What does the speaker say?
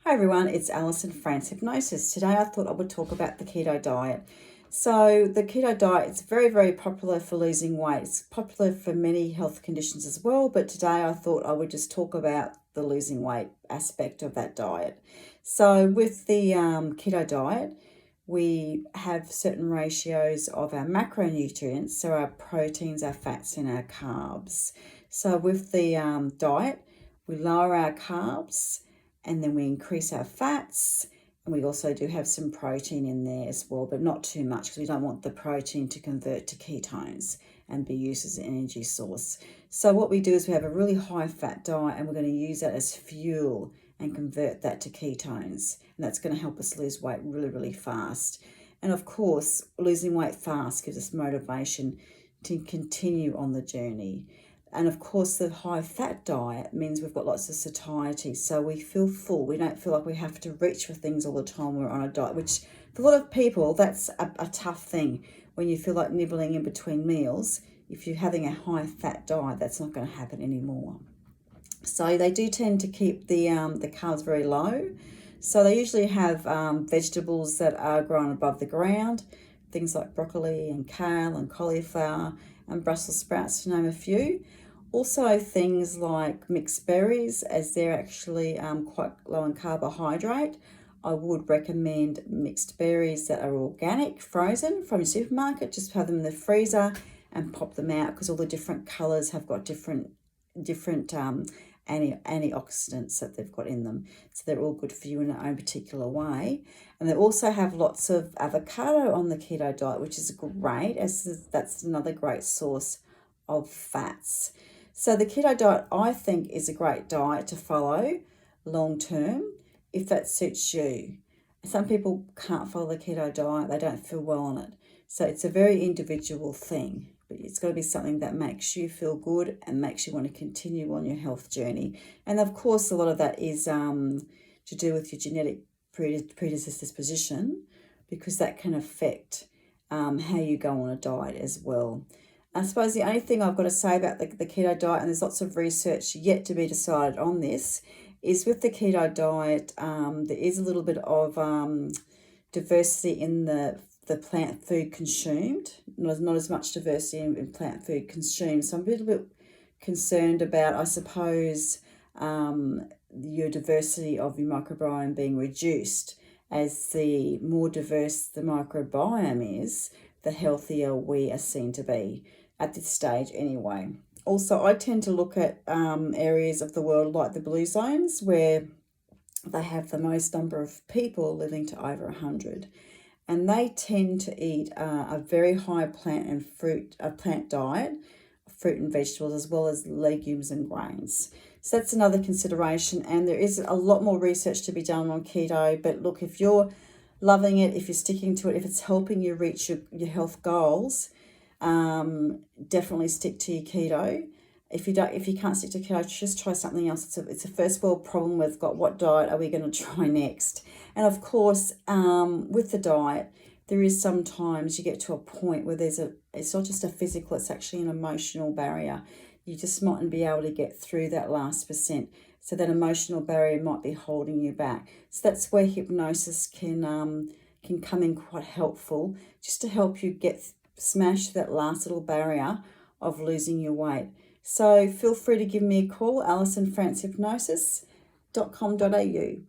Hi everyone, it's Alison France Hypnosis. Today I thought I would talk about the keto diet. So the keto diet is very, very popular for losing weight. It's popular for many health conditions as well, but today I thought I would just talk about the losing weight aspect of that diet. So with the keto diet, we have certain ratios of our macronutrients, so our proteins, our fats, and our carbs. So with the diet, we lower our carbs, and then we increase our fats, and we also do have some protein in there as well, but not too much because we don't want the protein to convert to ketones and be used as an energy source. So what we do is we have a really high fat diet, and we're going to use that as fuel and convert that to ketones, and that's going to help us lose weight really, really fast. And of course, losing weight fast gives us motivation to continue on the journey. And of course, the high fat diet means we've got lots of satiety. So we feel full. We don't feel like we have to reach for things all the time when we're on a diet, which for a lot of people, that's a tough thing. When you feel like nibbling in between meals, if you're having a high fat diet, that's not going to happen anymore. So they do tend to keep the carbs very low. So they usually have vegetables that are grown above the ground, things like broccoli and kale and cauliflower and Brussels sprouts, to name a few. Also things like mixed berries, as they're actually quite low in carbohydrate. I would recommend mixed berries that are organic, frozen from your supermarket. Just have them in the freezer and pop them out, because all the different colours have got different antioxidants that they've got in them. So they're all good for you in their own particular way. And they also have lots of avocado on the keto diet, which is great, as that's another great source of fats. So the keto diet, I think, is a great diet to follow long term if that suits you. Some people can't follow the keto diet, they don't feel well on it. So it's a very individual thing, but it's got to be something that makes you feel good and makes you want to continue on your health journey. And of course, a lot of that is to do with your genetic predisposition, because that can affect how you go on a diet as well. I suppose the only thing I've got to say about the keto diet, and there's lots of research yet to be decided on this, is with the keto diet, there is a little bit of diversity in the plant food consumed, not as much diversity in plant food consumed. So I'm a little bit concerned about, I suppose, your diversity of your microbiome being reduced. As the more diverse the microbiome is, the healthier we are seen to be at this stage anyway. Also, I tend to look at areas of the world like the blue zones, where they have the most number of people living to over 100. And they tend to eat a very high plant diet, fruit and vegetables, as well as legumes and grains. So that's another consideration. And there is a lot more research to be done on keto. But look, if you're loving it, if you're sticking to it, if it's helping you reach your health goals, definitely stick to your keto. If you can't stick to keto, just try something else. It's a first world problem. We've got, what diet are we going to try next? And of course, with the diet, there is sometimes you get to a point where it's not just a physical, it's actually an emotional barrier. You just mightn't be able to get through that last percent. So that emotional barrier might be holding you back. So that's where hypnosis can come in quite helpful, just to help you smash that last little barrier of losing your weight. So feel free to give me a call, alisonfrancehypnosis.com.au.